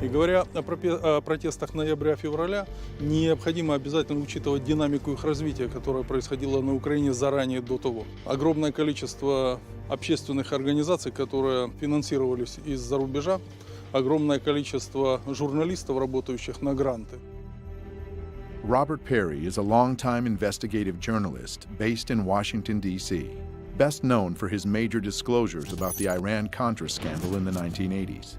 И говоря о протестах ноября-февраля, необходимо обязательно учитывать динамику их развития, которая происходила на Украине заранее до того. Огромное количество общественных организаций, которые финансировались из-за рубежа, огромное количество журналистов, работающих на гранты. Robert Perry is a longtime investigative journalist based in Washington, D.C., best known for his major disclosures about the Iran-Contra scandal in the 1980s.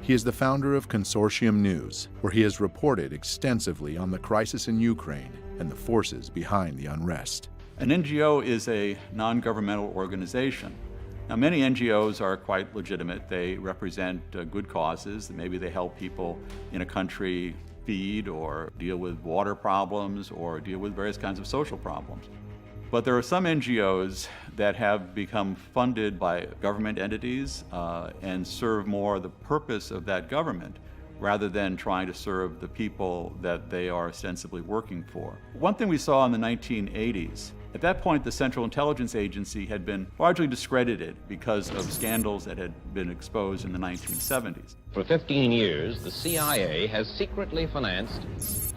He is the founder of Consortium News, where he has reported extensively on the crisis in Ukraine and the forces behind the unrest. An NGO is a non-governmental organization. Now, many NGOs are quite legitimate. They represent good causes. Maybe they help people in a country feed or deal with water problems or deal with various kinds of social problems. But there are some NGOs that have become funded by government entities and serve more the purpose of that government rather than trying to serve the people that they are ostensibly working for. One thing we saw in the 1980s, at that point the Central Intelligence Agency had been largely discredited because of scandals that had been exposed in the 1970s. For 15 years, the CIA has secretly financed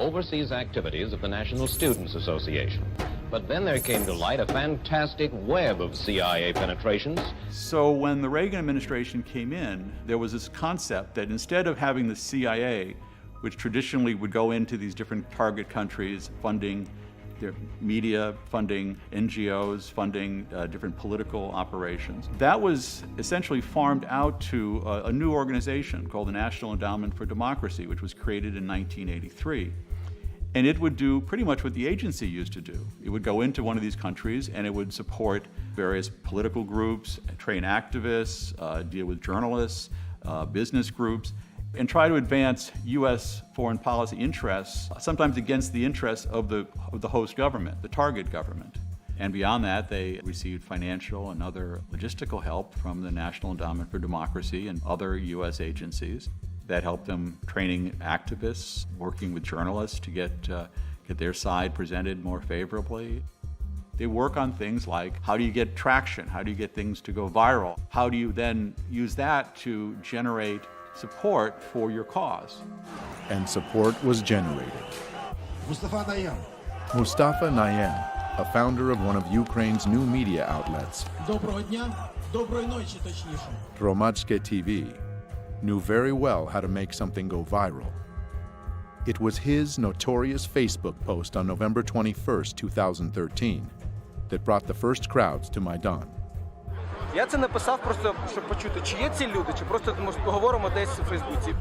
overseas activities of the National Students Association. But then there came to light a fantastic web of CIA penetrations. So when the Reagan administration came in, there was this concept that instead of having the CIA, which traditionally would go into these different target countries, funding their media, funding NGOs, funding different political operations, that was essentially farmed out to a new organization called the National Endowment for Democracy, which was created in 1983. And it would do pretty much what the agency used to do. It would go into one of these countries and it would support various political groups, train activists, deal with journalists, business groups, and try to advance U.S. foreign policy interests, sometimes against the interests of the host government, the target government. And beyond that, they received financial and other logistical help from the National Endowment for Democracy and other U.S. agencies that helped them training activists, working with journalists to get their side presented more favorably. They work on things like, how do you get traction? How do you get things to go viral? How do you then use that to generate support for your cause? And support was generated. Mustafa Nayyem. Mustafa Nayyem, a founder of one of Ukraine's new media outlets, Доброго дня, доброї ночі, точніше. Hromadske TV, knew very well how to make something go viral. It was his notorious Facebook post on November 21st, 2013, that brought the first crowds to Maidan. Я це написав просто, щоб почути, чи є ці люди, чи просто поговоримо десь у Фейсбуці.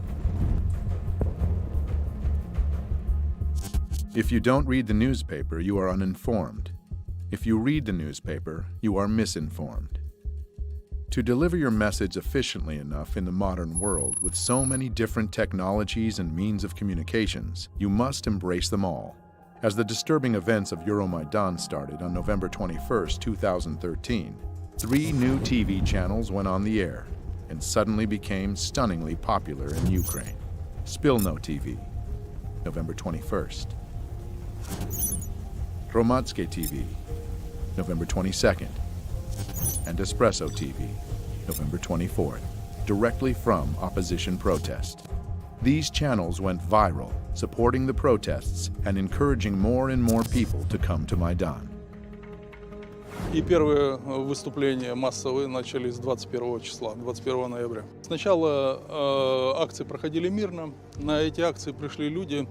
If you don't read the newspaper, you are uninformed. If you read the newspaper, you are misinformed. To deliver your message efficiently enough in the modern world with so many different technologies and means of communications, you must embrace them all. As the disturbing events of Euromaidan started on November 21st, 2013, 3 new TV channels went on the air and suddenly became stunningly popular in Ukraine. Spilno TV, November 21st. Hromadske TV, November 22nd. And Espresso TV, November 24th, directly from opposition protest. These channels went viral, supporting the protests and encouraging more and more people to come to Maidan. И первые выступления массовые начались 21 числа, 21 ноября. Сначала акции проходили мирно. На эти акции пришли люди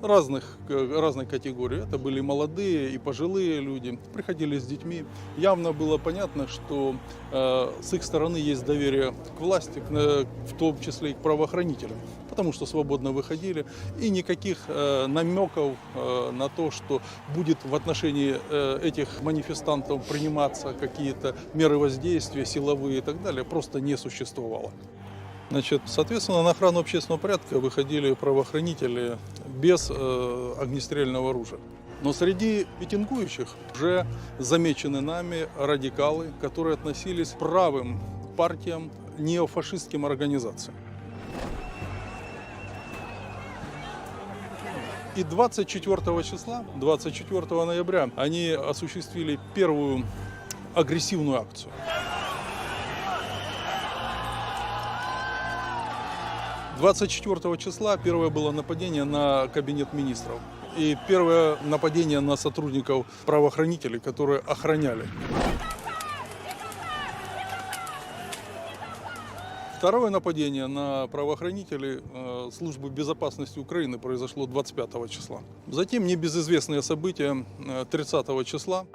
разной категории. Это были молодые и пожилые люди, приходили с детьми. Явно было понятно, что с их стороны есть доверие к власти, в том числе и к правоохранителям, потому что свободно выходили. И никаких намеков на то, что будет в отношении этих манифестантов приниматься какие-то меры воздействия, силовые и так далее, просто не существовало. Значит, соответственно, на охрану общественного порядка выходили правоохранители без огнестрельного оружия. Но среди митингующих уже замечены нами радикалы, которые относились к правым партиям, неофашистским организациям. И 24 числа, 24 ноября, они осуществили первую агрессивную акцию. 24 числа первое было нападение на кабинет министров. И первое нападение на сотрудников правоохранителей, которые охраняли. Второе нападение на правоохранителей службы безопасности Украины произошло 25 числа. Затем небезызвестные события 30 числа.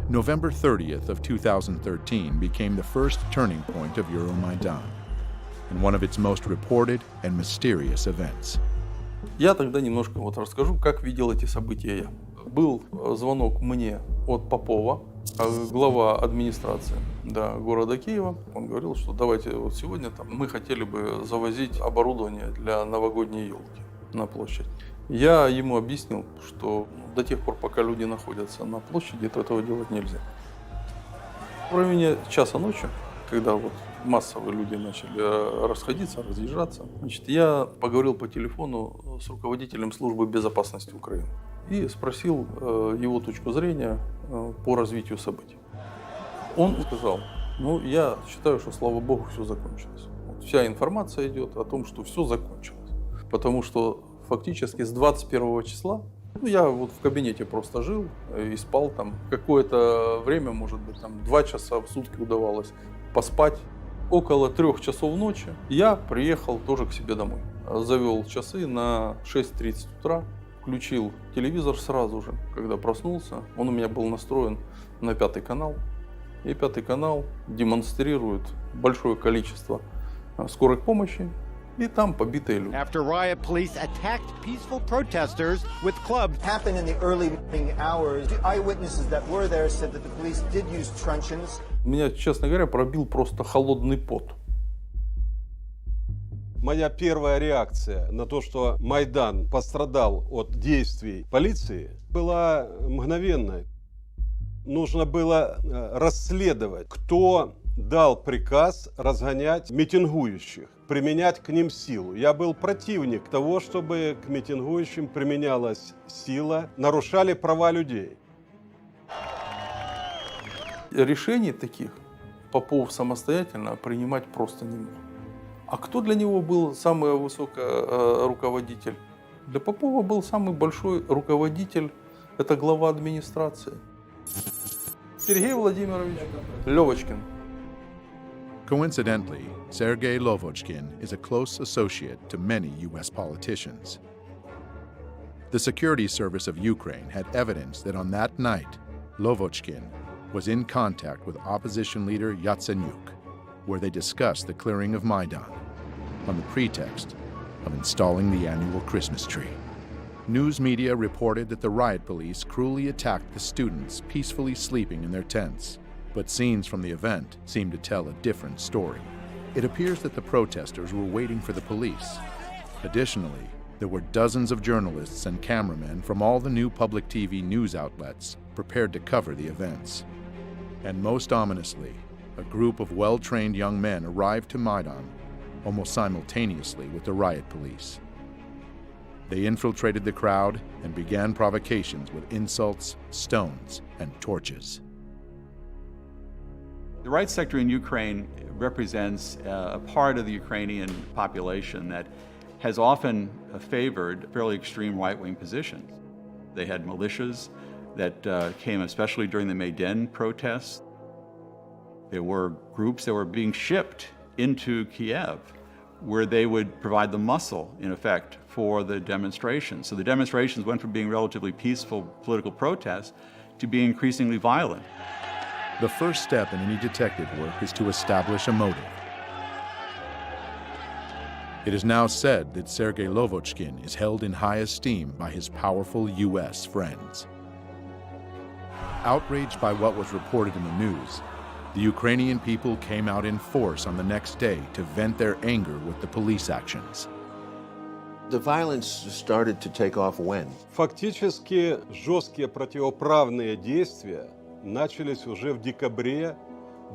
November 30th of 2013 became the first turning point of Euromaidan and one of its most reported and mysterious events. Я тогда немножко расскажу, как видел эти события я. Был звонок мне от Попова, глава администрации города Киева. Он говорил, что давайте сегодня мы хотели бы завозить оборудование для новогодней елки на площадь. Я ему объяснил, что до тех пор, пока люди находятся на площади, то этого делать нельзя. В районе часа ночи, когда массово люди начали расходиться, разъезжаться, я поговорил по телефону с руководителем службы безопасности Украины и спросил его точку зрения по развитию событий. Он сказал, я считаю, что, слава богу, все закончилось. Вся информация идет о том, что все закончилось. Потому что фактически с 21 числа, я в кабинете просто жил и спал там. Какое-то время, может быть, 2 часа в сутки удавалось поспать. Около 3 часов ночи я приехал тоже к себе домой. Завел часы на 6:30 утра, включил телевизор сразу же, когда проснулся. Он у меня был настроен на 5 канал. И 5 канал демонстрирует большое количество скорой помощи. И там побитые люди. After riot, police attacked peaceful protesters with clubs. Happened in the early morning hours. The eyewitnesses that were there said that the police did use truncheons. Меня, честно говоря, пробил просто холодный пот. Моя первая реакция на то, что Майдан пострадал от действий полиции, была мгновенной. Нужно было расследовать, кто дал приказ разгонять митингующих, применять к ним силу. Я был противник того, чтобы к митингующим применялась сила, нарушали права людей. Решений таких Попов самостоятельно принимать просто не мог. А кто для него был самый высокий руководитель? Для Попова был самый большой руководитель, это глава администрации. Сергей Владимирович Левочкин. Coincidentally, Sergei Lovochkin is a close associate to many U.S. politicians. The security service of Ukraine had evidence that on that night, Lovochkin was in contact with opposition leader Yatsenyuk, where they discussed the clearing of Maidan on the pretext of installing the annual Christmas tree. News media reported that the riot police cruelly attacked the students peacefully sleeping in their tents. But scenes from the event seem to tell a different story. It appears that the protesters were waiting for the police. Additionally, there were dozens of journalists and cameramen from all the new public TV news outlets prepared to cover the events. And most ominously, a group of well-trained young men arrived to Maidan almost simultaneously with the riot police. They infiltrated the crowd and began provocations with insults, stones, and torches. The right sector in Ukraine represents a part of the Ukrainian population that has often favored fairly extreme right-wing positions. They had militias that came especially during the Maidan protests. There were groups that were being shipped into Kiev where they would provide the muscle, in effect, for the demonstrations. So the demonstrations went from being relatively peaceful political protests to being increasingly violent. The first step in any detective work is to establish a motive. It is now said that Sergei Lovochkin is held in high esteem by his powerful U.S. friends. Outraged by what was reported in the news, the Ukrainian people came out in force on the next day to vent their anger with the police actions. The violence started to take off when? Фактически жесткие противоправные действия начались уже в декабре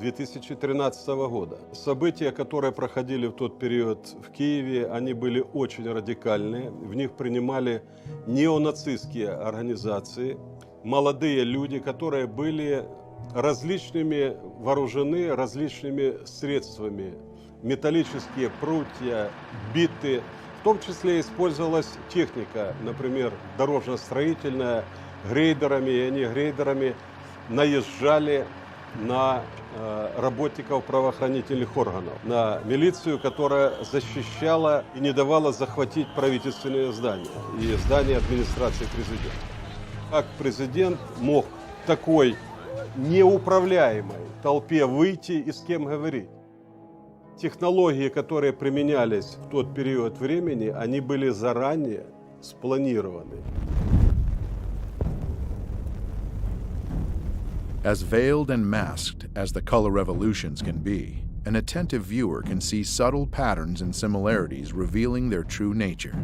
2013 года. События, которые проходили в тот период в Киеве, они были очень радикальные. В них принимали неонацистские организации, молодые люди, которые были вооружены различными средствами металлические прутья, биты. В том числе использовалась техника, например, дорожно-строительная, грейдерами, и они грейдерами наезжали на работников правоохранительных органов, на милицию, которая защищала и не давала захватить правительственные здания и здания администрации президента. Как президент мог такой неуправляемой толпе выйти и с кем говорить? Технологии, которые применялись в тот период времени, они были заранее спланированы. As veiled and masked as the color revolutions can be, an attentive viewer can see subtle patterns and similarities revealing their true nature.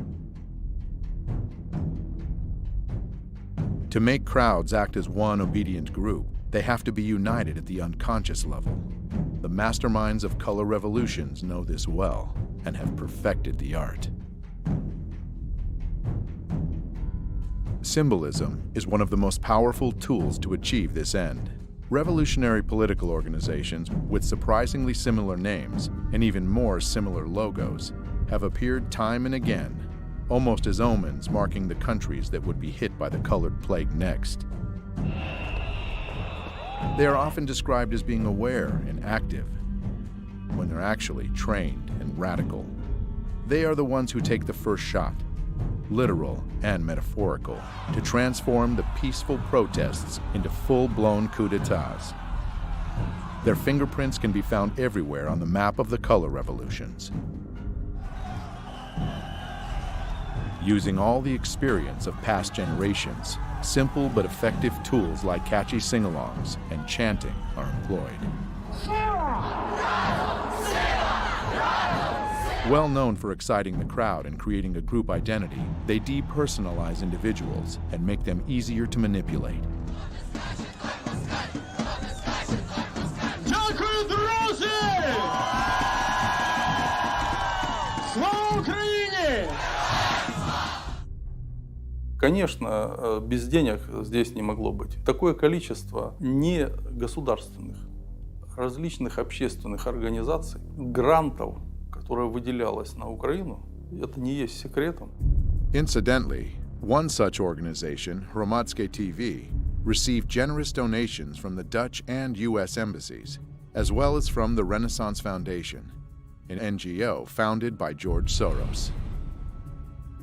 To make crowds act as one obedient group, they have to be united at the unconscious level. The masterminds of color revolutions know this well and have perfected the art. Symbolism is one of the most powerful tools to achieve this end. Revolutionary political organizations with surprisingly similar names and even more similar logos have appeared time and again, almost as omens marking the countries that would be hit by the colored plague next. They are often described as being aware and active, when they're actually trained and radical. They are the ones who take the first shot, literal and metaphorical, to transform the peaceful protests into full-blown coups d'etats. Their fingerprints can be found everywhere on the map of the color revolutions. Using all the experience of past generations, simple but effective tools like catchy sing-alongs and chanting are employed. Well known for exciting the crowd and creating a group identity, they depersonalize individuals and make them easier to manipulate. Конечно, без денег здесь не могло быть. Такое количество не государственных, различных общественных организаций, грантов, которое выделялось на Украину, это не есть секретом. Incidentally, one such organization, Hromadske TV, received generous donations from the Dutch and U.S. embassies, as well as from the Renaissance Foundation, an NGO founded by George Soros.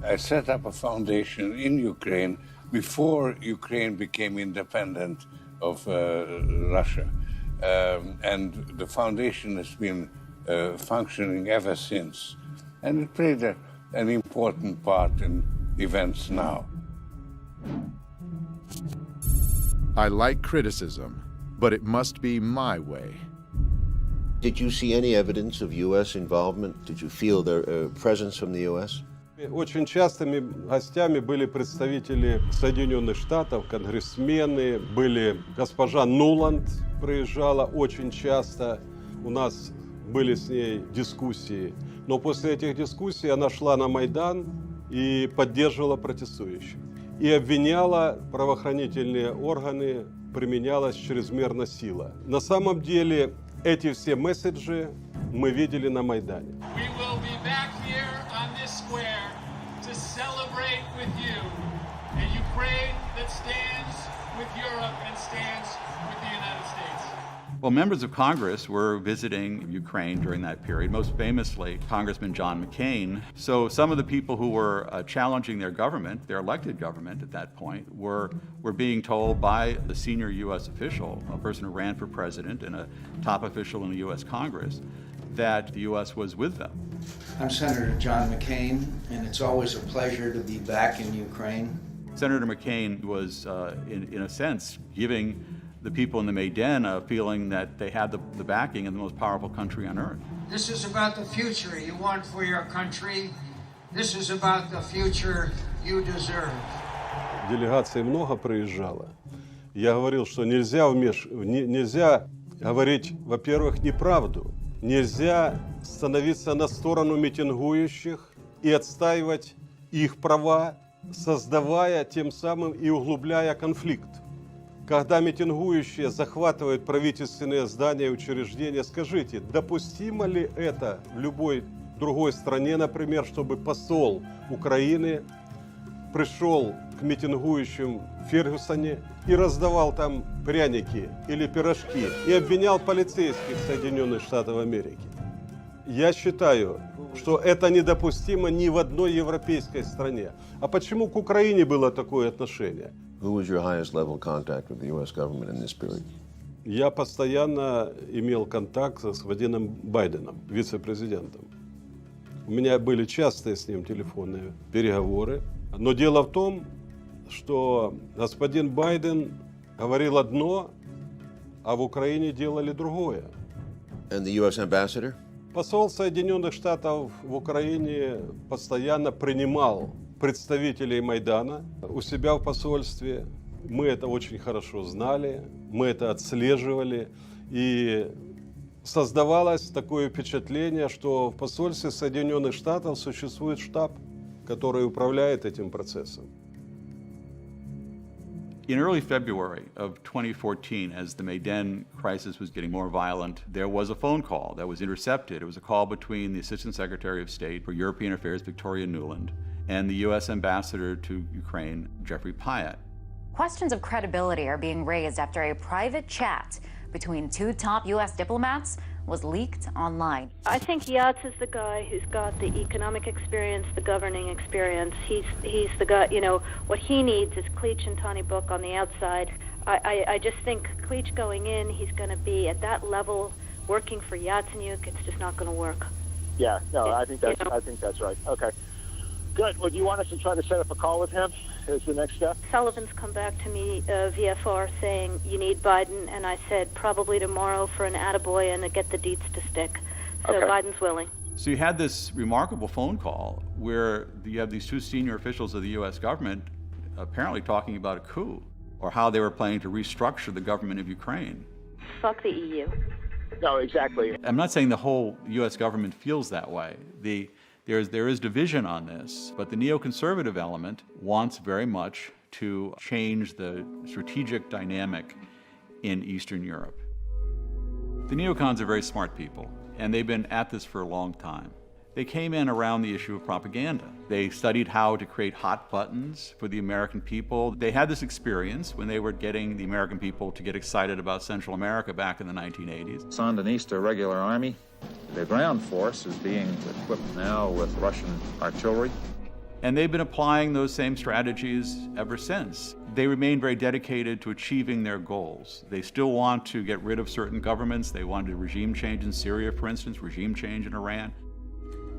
I set up a foundation in Ukraine before Ukraine became independent of Russia. And the foundation has been functioning ever since. And it played an important part in events now. I like criticism, but it must be my way. Did you see any evidence of U.S. involvement? Did you feel their presence from the U.S.? Очень частыми гостями были представители Соединенных Штатов, конгрессмены, были госпожа Нуланд, приезжала очень часто, у нас были с ней дискуссии. Но после этих дискуссий она шла на Майдан и поддерживала протестующих. И обвиняла правоохранительные органы, применялась чрезмерно сила. На самом деле эти все месседжи мы видели на Майдане. Celebrate with you a Ukraine that stands with Europe and stands with the United States. Well, members of Congress were visiting Ukraine during that period, most famously Congressman John McCain. So some of the people who were challenging their government, their elected government at that point, were being told by the senior U.S. official, a person who ran for president and a top official in the U.S. Congress, that the U.S. was with them. I'm Senator John McCain, and it's always a pleasure to be back in Ukraine. Senator McCain was, in a sense, giving the people in the Maidan a feeling that they had the backing of the most powerful country on earth. This is about the future you want for your country. This is about the future you deserve. Делегаций много приезжало. Я говорил, что нельзя говорить, во-первых, неправду. Нельзя становиться на сторону митингующих и отстаивать их права, создавая тем самым и углубляя конфликт. когда митингующие захватывают правительственные здания и учреждения, скажите, допустимо ли это в любой другой стране, например, чтобы посол Украины пришел к митингующим в Фергюсоне и раздавал там пряники или пирожки и обвинял полицейских Соединенных Штатов Америки? Я считаю, что это недопустимо ни в одной европейской стране. А почему к Украине было такое отношение? Who was your highest level contact with the U.S. government in this period? Я постоянно имел контакт с господином Байденом, вице-президентом. У меня были частые с ним телефонные переговоры. Но дело в том, что господин Байден говорил одно, а в Украине делали другое. And the U.S. ambassador? Посол Соединенных Штатов в Украине постоянно принимал представителей Майдана у себя в посольстве. Мы это очень хорошо знали, мы это отслеживали. И создавалось такое впечатление, что в посольстве Соединенных Штатов существует штаб, который управляет этим процессом. In early February of 2014, as the Maidan crisis was getting more violent, there was a phone call that was intercepted. It was a call between the Assistant Secretary of State for European Affairs, Victoria Nuland, and the U.S. Ambassador to Ukraine, Jeffrey Pyatt. Questions of credibility are being raised after a private chat between two top U.S. diplomats was leaked online. I think Yats is the guy who's got the economic experience, the governing experience. He's the guy, you know, what he needs is Klitsch and Tony Book on the outside. I just think Klitsch going in, he's going to be at that level working for Yatsenyuk. It's just not going to work. Yeah, no, I think that's right. Okay. Good. Well, do you want us to try to set up a call with him as the next step? Sullivan's come back to me, VFR, saying you need Biden, and I said probably tomorrow for an attaboy and to get the deets to stick. So Okay. Biden's willing. So you had this remarkable phone call where you have these two senior officials of the U.S. government apparently talking about a coup or how they were planning to restructure the government of Ukraine. Fuck the EU. No, exactly. I'm not saying the whole U.S. government feels that way. There is division on this, but the neoconservative element wants very much to change the strategic dynamic in Eastern Europe. The neocons are very smart people, and they've been at this for a long time. They came in around the issue of propaganda. They studied how to create hot buttons for the American people. They had this experience when they were getting the American people to get excited about Central America back in the 1980s. Sandinista regular army. The ground force is being equipped now with Russian artillery. And they've been applying those same strategies ever since. They remain very dedicated to achieving their goals. They still want to get rid of certain governments. They wanted regime change in Syria, for instance, regime change in Iran.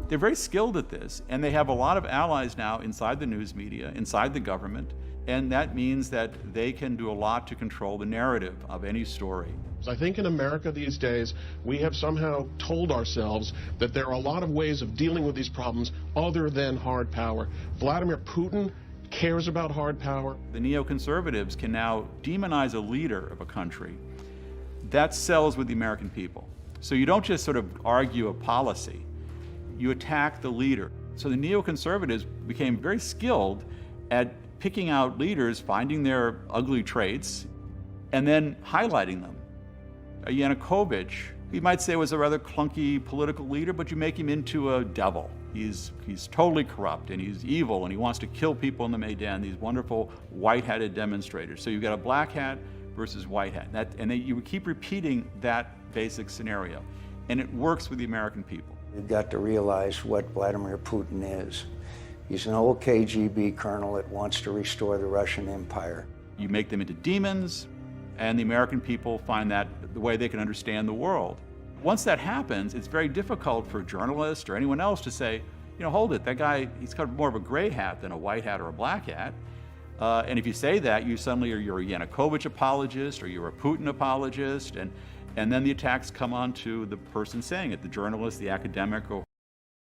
They're very skilled at this, and they have a lot of allies now inside the news media, inside the government, and that means that they can do a lot to control the narrative of any story. I think in America these days, we have somehow told ourselves that there are a lot of ways of dealing with these problems other than hard power. Vladimir Putin cares about hard power. The neoconservatives can now demonize a leader of a country. That sells with the American people. So you don't just sort of argue a policy, you attack the leader. So the neoconservatives became very skilled at picking out leaders, finding their ugly traits, and then highlighting them. Yanukovych, you might say, was a rather clunky political leader, but you make him into a devil. He's totally corrupt, and he's evil, and he wants to kill people in the Maidan, these wonderful white-hatted demonstrators. So you've got a black hat versus white hat. You keep repeating that basic scenario, and it works with the American people. You've got to realize what Vladimir Putin is. He's an old KGB colonel that wants to restore the Russian Empire. You make them into demons, and the American people find that the way they can understand the world. Once that happens, it's very difficult for a journalist or anyone else to say, you know, hold it, that guy, he's got more of a gray hat than a white hat or a black hat. And if you say that, you're a Yanukovych apologist or you're a Putin apologist, and then the attacks come on to the person saying it, the journalist, the academic, or